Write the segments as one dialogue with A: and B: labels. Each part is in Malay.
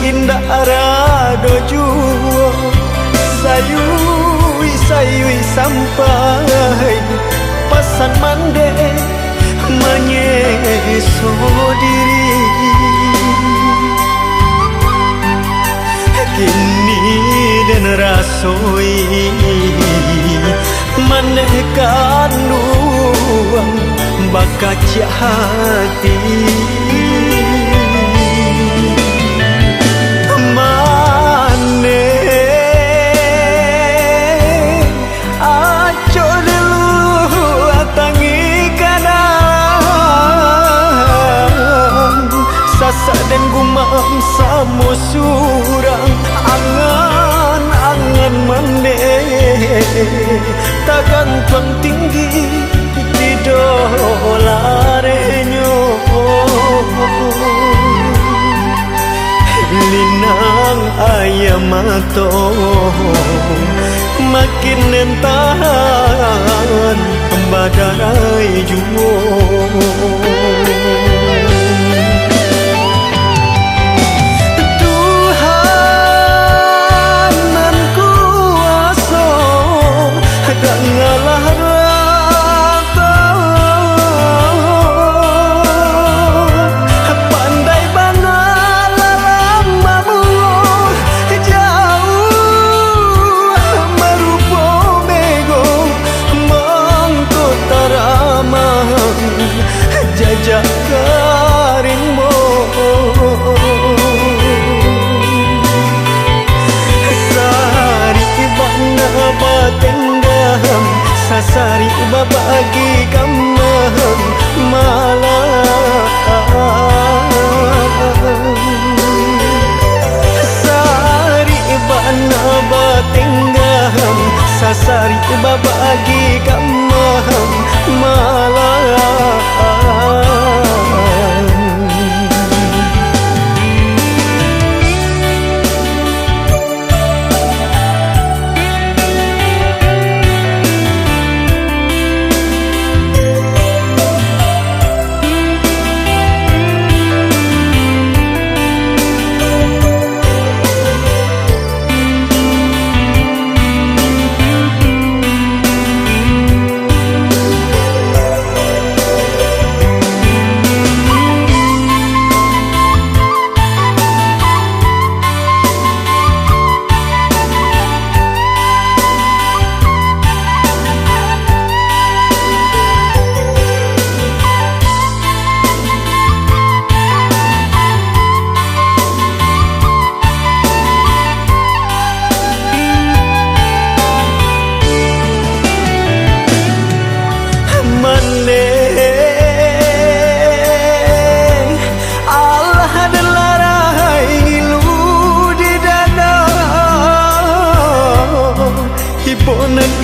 A: Indah rado jua sayui sampai pesan mande menyeso diri kini dan rasoi menekan luang bakaca hati dan gumam samo surang angan mande tagantuang tinggi di dolarenyo linang ayam mato makin nentahan badai juo sasari babagi kamang malam sari bana batenggam sasari babagi kamang malam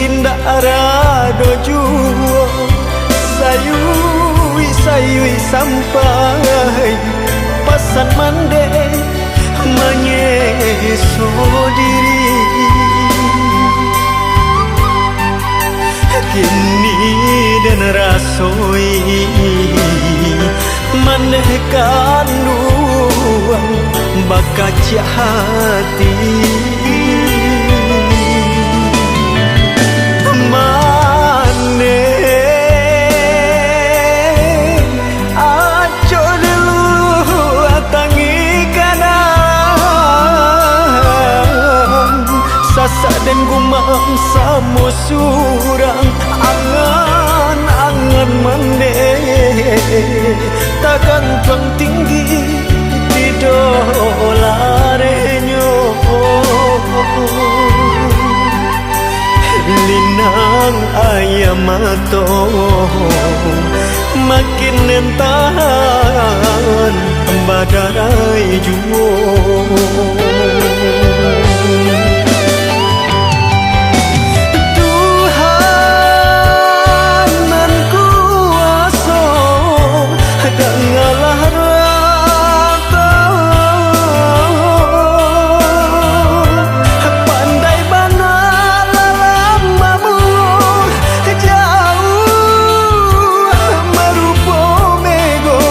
A: indah rado jua sayui sampai pesan mande menyeso diri kini dan rasoi menekan luang bakaca hati mane juang tinggi di dolarenyo linang ayam mato makin nentahan badarai juo Tuhan nan kuasa dan ngalah rata pandai bana lalang mamu jauh merupo mego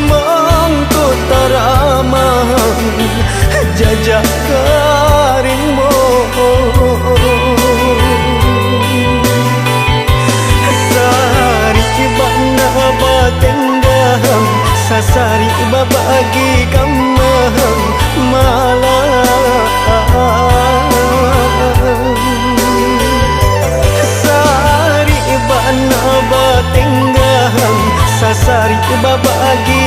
A: mangkut taramang jajak karingmo sari bana batenggang sasari babagi kamang malang sari bana batenggang sasari babagi